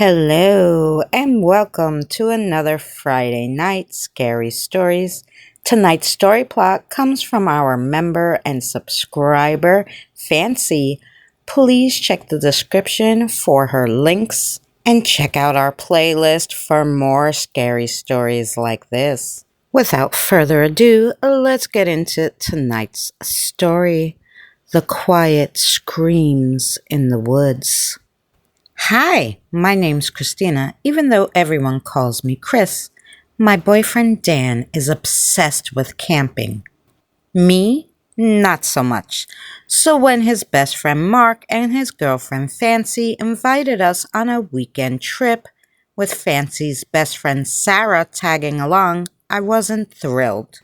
Hello, and welcome to another Friday night Scary Stories. Tonight's story plot comes from our member and subscriber, Fancy. Please check the description for her links and check out our playlist for more scary stories like this. Without further ado, let's get into tonight's story: The Quiet Screams in the Woods. Hi, my name's Christina, even though everyone calls me Chris. My boyfriend Dan is obsessed with camping. Me? Not so much. So when his best friend Mark and his girlfriend Fancy invited us on a weekend trip, with Fancy's best friend Sarah tagging along, I wasn't thrilled.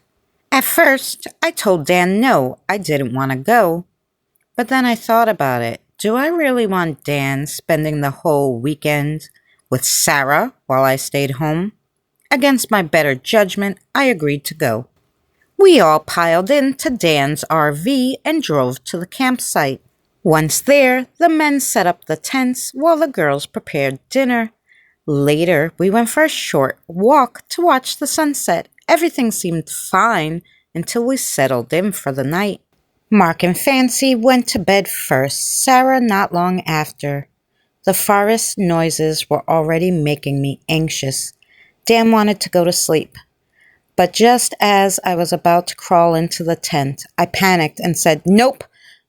At first, I told Dan no, I didn't want to go. But then I thought about it. Do I really want Dan spending the whole weekend with Sarah while I stayed home? Against my better judgment, I agreed to go. We all piled into Dan's RV and drove to the campsite. Once there, the men set up the tents while the girls prepared dinner. Later, we went for a short walk to watch the sunset. Everything seemed fine until we settled in for the night. Mark and Fancy went to bed first, Sarah not long after. The forest noises were already making me anxious. Dan wanted to go to sleep. But just as I was about to crawl into the tent, I panicked and said, "Nope,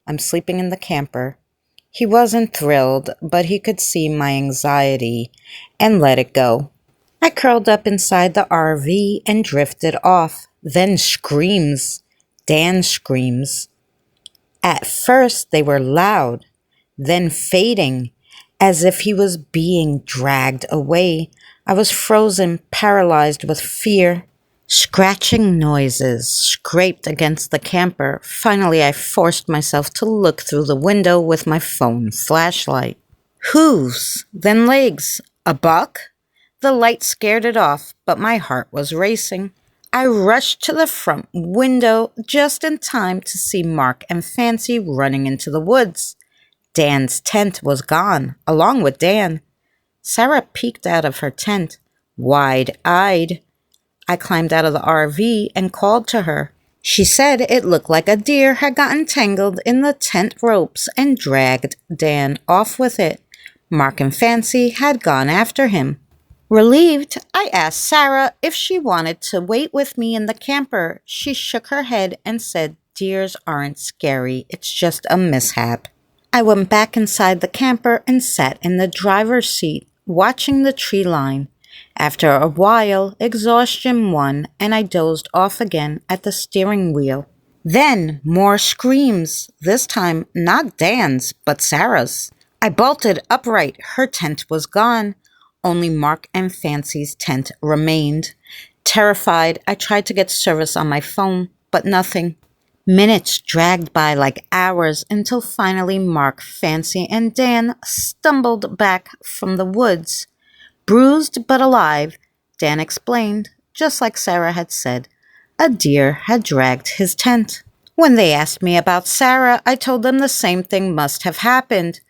I'm sleeping in the camper." He wasn't thrilled, but he could see my anxiety and let it go. I curled up inside the RV and drifted off. Then screams. Dan screams. At first, they were loud, then fading, as if he was being dragged away. I was frozen, paralyzed with fear. Scratching noises scraped against the camper. Finally, I forced myself to look through the window with my phone flashlight. Hooves, then legs. A buck? The light scared it off, but my heart was racing. I rushed to the front window just in time to see Mark and Fancy running into the woods. Dan's tent was gone, along with Dan. Sarah peeked out of her tent, wide-eyed. I climbed out of the RV and called to her. She said it looked like a deer had gotten tangled in the tent ropes and dragged Dan off with it. Mark and Fancy had gone after him. Relieved, I asked Sarah if she wanted to wait with me in the camper. She shook her head and said, "Deers aren't scary, it's just a mishap." I went back inside the camper and sat in the driver's seat, watching the tree line. After a while, exhaustion won, and I dozed off again at the steering wheel. Then more screams, this time not Dan's, but Sarah's. I bolted upright. Her tent was gone. Only Mark and Fancy's tent remained. Terrified, I tried to get service on my phone, but nothing. Minutes dragged by like hours until finally Mark, Fancy, and Dan stumbled back from the woods. Bruised but alive, Dan explained, just like Sarah had said, a deer had dragged his tent. When they asked me about Sarah, I told them the same thing must have happened.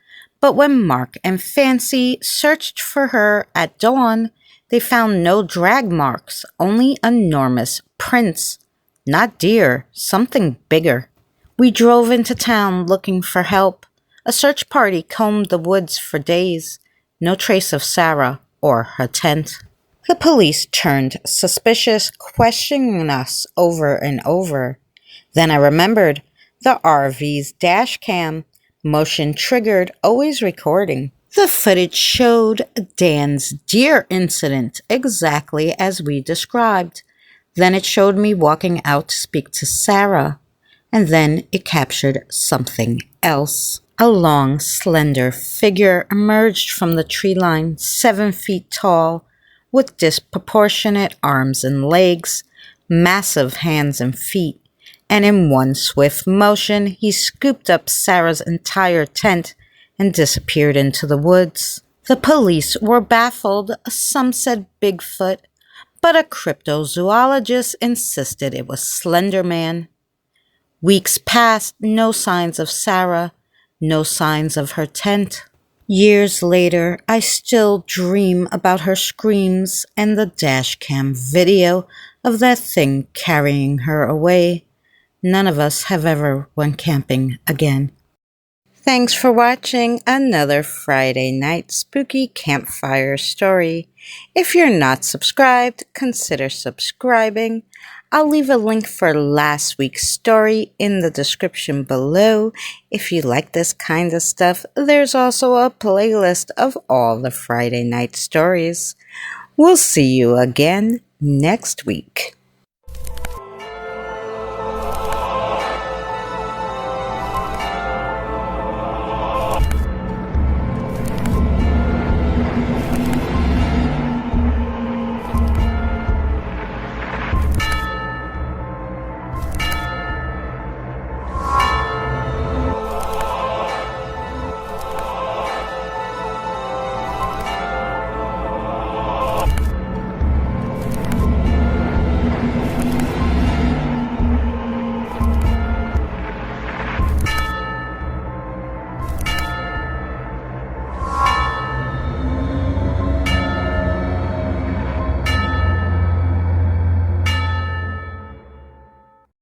But when Mark and Fancy searched for her at dawn, they found no drag marks, only enormous prints. Not deer, something bigger. We drove into town looking for help. A search party combed the woods for days. No trace of Sarah or her tent. The police turned suspicious, questioning us over and over. Then I remembered the RV's dash cam. Motion triggered, always recording. The footage showed Dan's deer incident exactly as we described. Then it showed me walking out to speak to Sarah. And then it captured something else. A long, slender figure emerged from the tree line, 7 feet tall, with disproportionate arms and legs, massive hands and feet. And in one swift motion, he scooped up Sarah's entire tent and disappeared into the woods. The police were baffled. Some said Bigfoot, but a cryptozoologist insisted it was Slender Man. Weeks passed, no signs of Sarah, no signs of her tent. Years later, I still dream about her screams and the dashcam video of that thing carrying her away. None of us have ever went camping again. Thanks for watching another Friday night spooky campfire story. If you're not subscribed, consider subscribing. I'll leave a link for last week's story in the description below. If you like this kind of stuff, there's also a playlist of all the Friday night stories. We'll see you again next week.